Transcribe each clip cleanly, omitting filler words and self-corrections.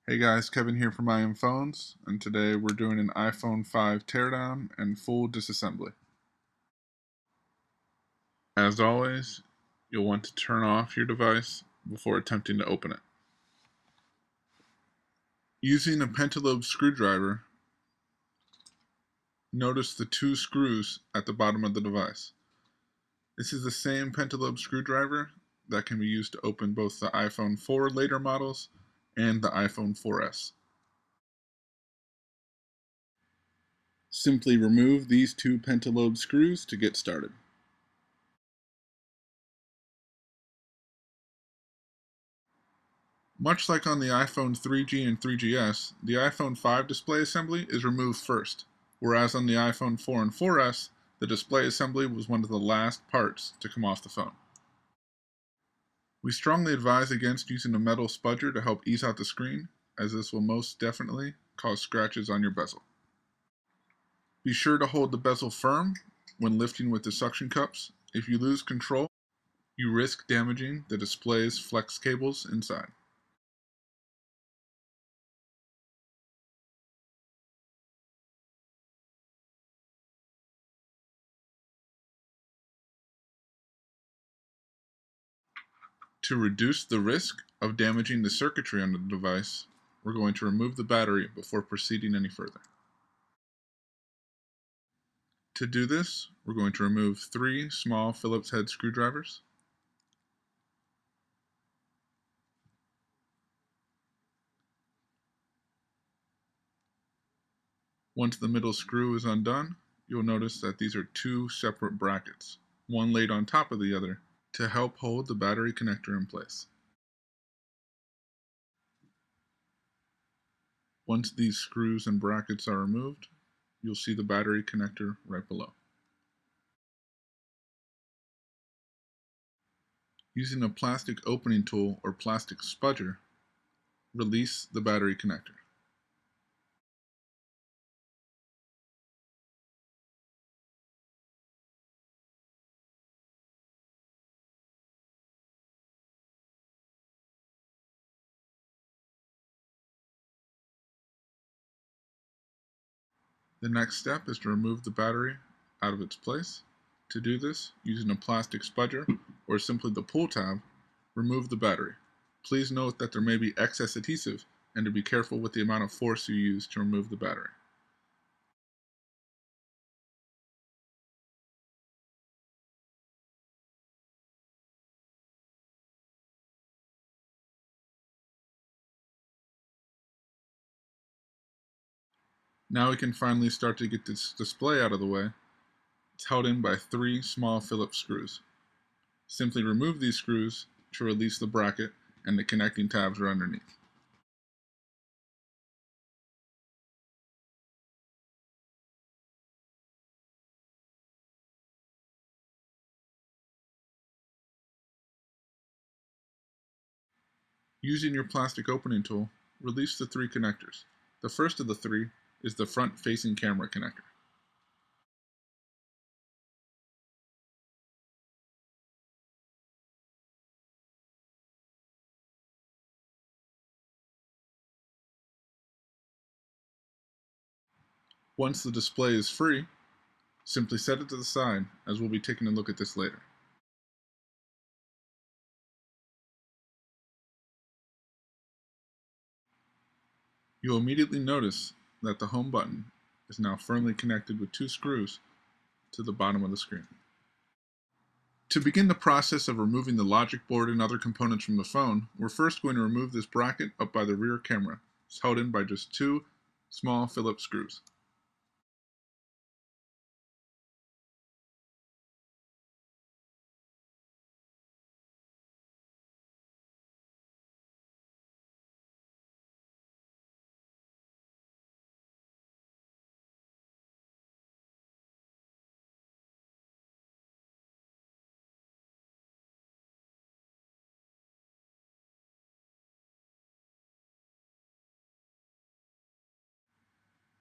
Hey guys, Kevin here from iPhones, and today we're doing an iPhone 5 teardown and full disassembly. As always, you'll want to turn off your device before attempting to open it. Using a pentalobe screwdriver, notice the two screws at the bottom of the device. This is the same pentalobe screwdriver that can be used to open both the iPhone 4 later models and the iPhone 4S. Simply remove these two pentalobe screws to get started. Much like on the iPhone 3G and 3GS, the iPhone 5 display assembly is removed first, whereas on the iPhone 4 and 4S, the display assembly was one of the last parts to come off the phone. We strongly advise against using a metal spudger to help ease out the screen, as this will most definitely cause scratches on your bezel. Be sure to hold the bezel firm when lifting with the suction cups. If you lose control, you risk damaging the display's flex cables inside. To reduce the risk of damaging the circuitry on the device, we're going to remove the battery before proceeding any further. To do this, we're going to remove 3 small Phillips head screwdrivers. Once the middle screw is undone, you'll notice that these are 2 separate brackets, one laid on top of the other, to help hold the battery connector in place. Once these screws and brackets are removed, you'll see the battery connector right below. Using a plastic opening tool or plastic spudger, release the battery connector. The next step is to remove the battery out of its place. To do this, using a plastic spudger or simply the pull tab, remove the battery. Please note that there may be excess adhesive and to be careful with the amount of force you use to remove the battery. Now we can finally start to get this display out of the way. It's held in by 3 small Phillips screws. Simply remove these screws to release the bracket, and the connecting tabs are underneath. Using your plastic opening tool, release the 3 connectors. The first of the 3 is the front-facing camera connector. Once the display is free, simply set it to the side, as we'll be taking a look at this later. You'll immediately notice that the home button is now firmly connected with 2 screws to the bottom of the screen. To begin the process of removing the logic board and other components from the phone, we're first going to remove this bracket up by the rear camera. It's held in by just 2 small Phillips screws.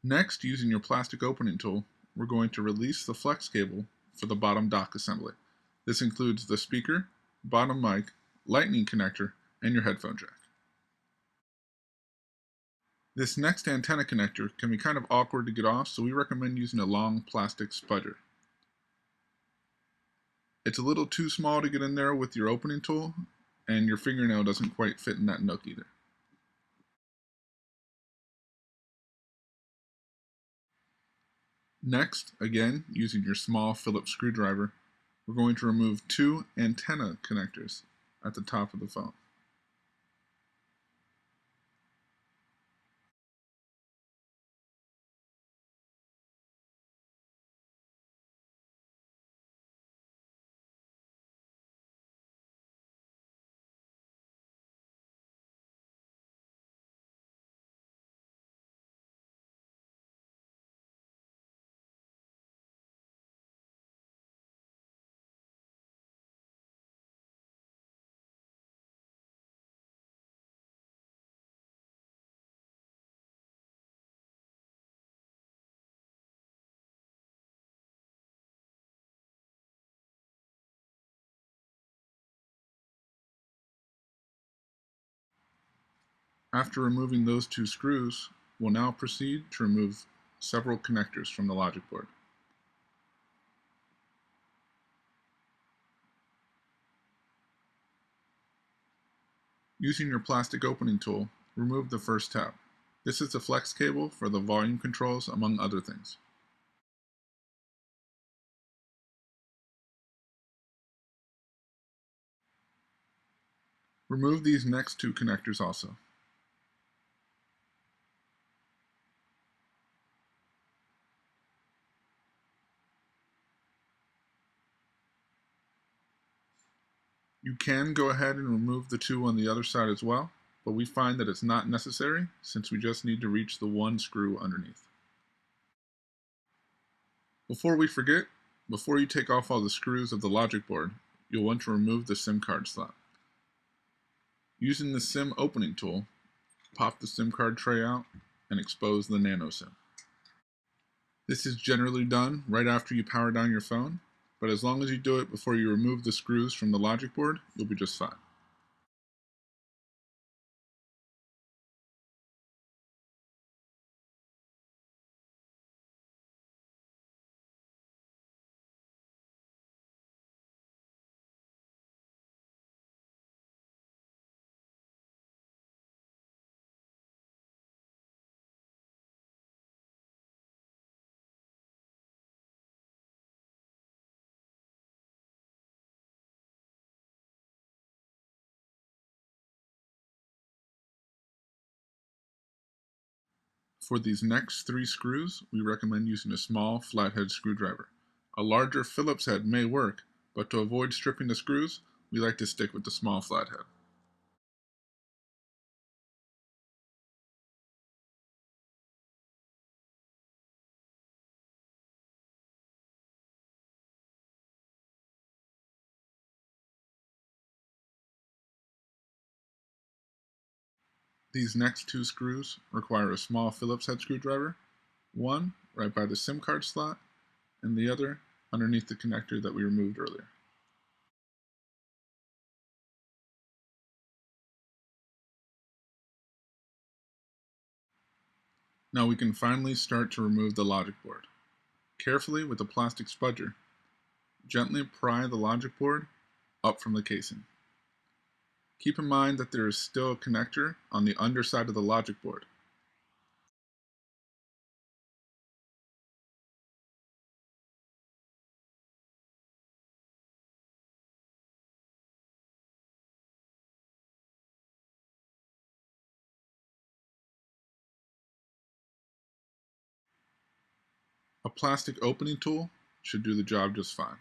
Next, using your plastic opening tool, we're going to release the flex cable for the bottom dock assembly. This includes the speaker, bottom mic, lightning connector, and your headphone jack. This next antenna connector can be kind of awkward to get off, so we recommend using a long plastic spudger. It's a little too small to get in there with your opening tool, and your fingernail doesn't quite fit in that nook either. Next, again, using your small Phillips screwdriver, we're going to remove two antenna connectors at the top of the phone. After removing those two screws, we'll now proceed to remove several connectors from the logic board. Using your plastic opening tool, remove the first tab. This is the flex cable for the volume controls, among other things. Remove these next two connectors also. You can go ahead and remove the two on the other side as well, but we find that it's not necessary since we just need to reach the one screw underneath. Before we forget, before you take off all the screws of the logic board, you'll want to remove the SIM card slot. Using the SIM opening tool, pop the SIM card tray out and expose the nano SIM. This is generally done right after you power down your phone, but as long as you do it before you remove the screws from the logic board, you'll be just fine. For these next three screws, we recommend using a small flathead screwdriver. A larger Phillips head may work, but to avoid stripping the screws, we like to stick with the small flathead. These next two screws require a small Phillips head screwdriver, one right by the SIM card slot, and the other underneath the connector that we removed earlier. Now we can finally start to remove the logic board. Carefully with a plastic spudger, gently pry the logic board up from the casing. Keep in mind that there is still a connector on the underside of the logic board. A plastic opening tool should do the job just fine.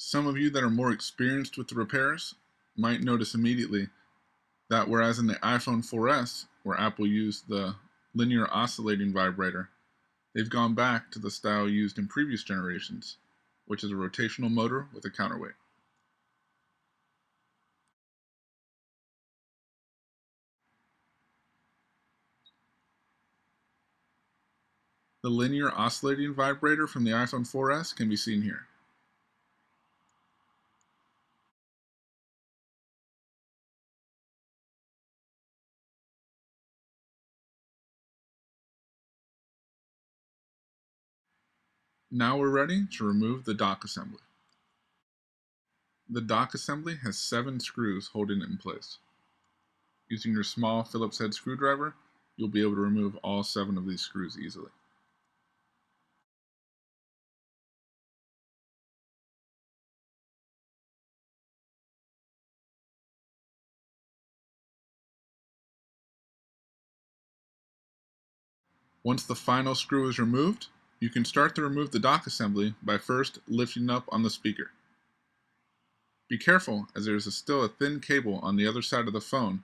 Some of you that are more experienced with the repairs might notice immediately that whereas in the iPhone 4S, where Apple used the linear oscillating vibrator, they've gone back to the style used in previous generations, which is a rotational motor with a counterweight. The linear oscillating vibrator from the iPhone 4S can be seen here. Now we're ready to remove the dock assembly. The dock assembly has 7 screws holding it in place. Using your small Phillips head screwdriver, you'll be able to remove all 7 of these screws easily. Once the final screw is removed, you can start to remove the dock assembly by first lifting up on the speaker. Be careful, as there is still a thin cable on the other side of the phone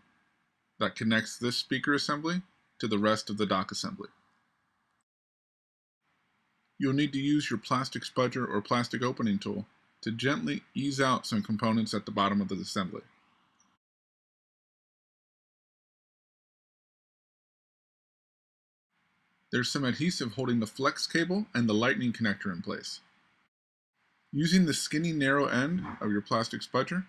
that connects this speaker assembly to the rest of the dock assembly. You'll need to use your plastic spudger or plastic opening tool to gently ease out some components at the bottom of the assembly. There's some adhesive holding the flex cable and the lightning connector in place. Using the skinny narrow end of your plastic spudger,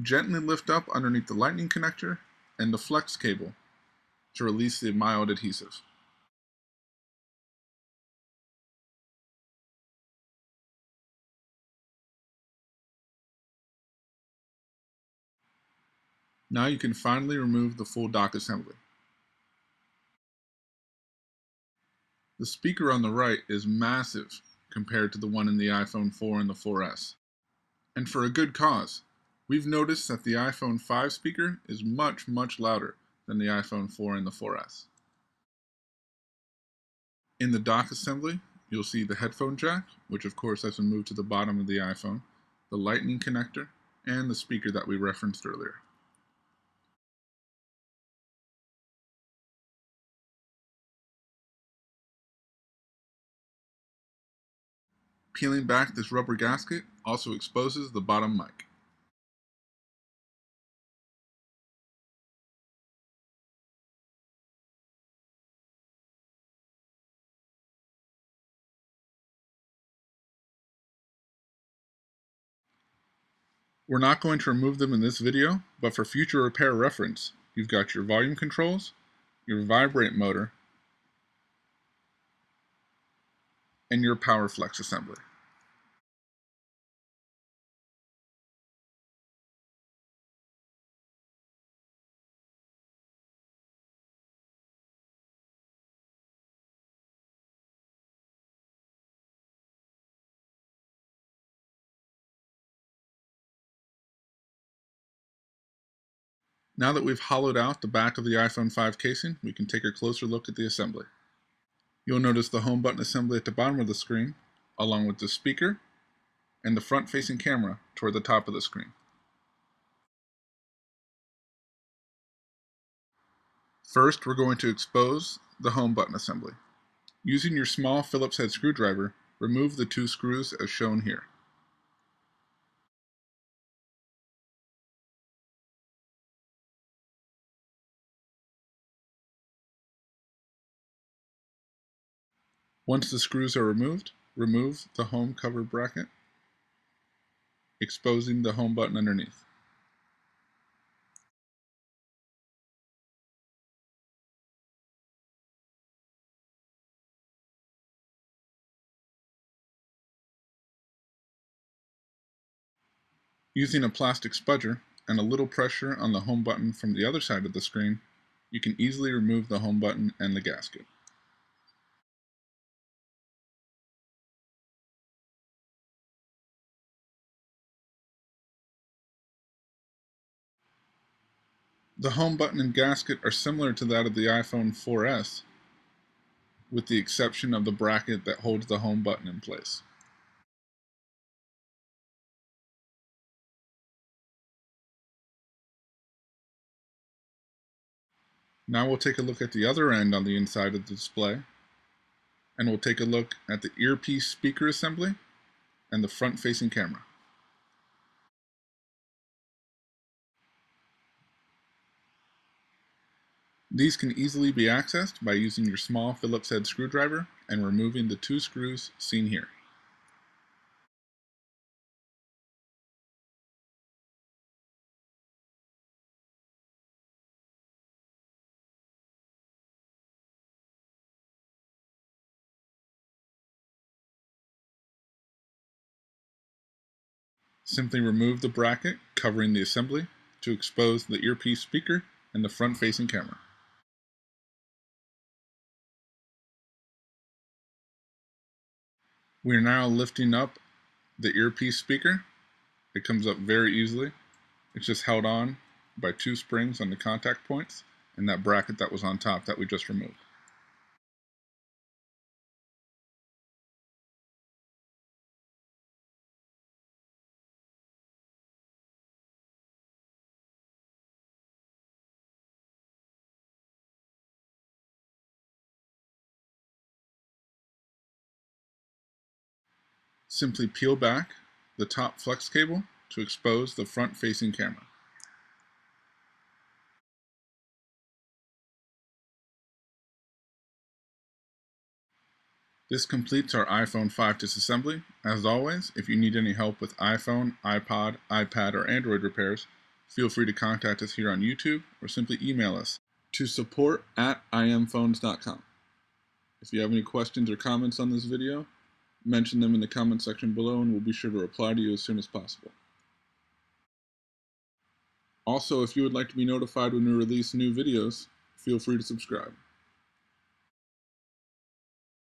gently lift up underneath the lightning connector and the flex cable to release the mild adhesive. Now you can finally remove the full dock assembly. The speaker on the right is massive compared to the one in the iPhone 4 and the 4S. And for a good cause. We've noticed that the iPhone 5 speaker is much louder than the iPhone 4 and the 4S. In the dock assembly, you'll see the headphone jack, which of course has been moved to the bottom of the iPhone, the lightning connector, and the speaker that we referenced earlier. Peeling back this rubber gasket also exposes the bottom mic. We're not going to remove them in this video, but for future repair reference, you've got your volume controls, your vibrate motor, and your power flex assembly. Now that we've hollowed out the back of the iPhone 5 casing, we can take a closer look at the assembly. You'll notice the home button assembly at the bottom of the screen, along with the speaker and the front-facing camera toward the top of the screen. First, we're going to expose the home button assembly. Using your small Phillips head screwdriver, remove the 2 screws as shown here. Once the screws are removed, remove the home cover bracket, exposing the home button underneath. Using a plastic spudger and a little pressure on the home button from the other side of the screen, you can easily remove the home button and the gasket. The home button and gasket are similar to that of the iPhone 4S, with the exception of the bracket that holds the home button in place. Now we'll take a look at the other end on the inside of the display, and we'll take a look at the earpiece speaker assembly and the front-facing camera. These can easily be accessed by using your small Phillips head screwdriver and removing the 2 screws seen here. Simply remove the bracket covering the assembly to expose the earpiece speaker and the front-facing camera. We are now lifting up the earpiece speaker. It comes up very easily. It's just held on by 2 springs on the contact points and that bracket that was on top that we just removed. Simply peel back the top flex cable to expose the front-facing camera. This completes our iPhone 5 disassembly. As always, if you need any help with iPhone, iPod, iPad, or Android repairs, feel free to contact us here on YouTube or simply email us to support@imphones.com. If you have any questions or comments on this video, mention them in the comment section below and we'll be sure to reply to you as soon as possible. Also, if you would like to be notified when we release new videos, feel free to subscribe.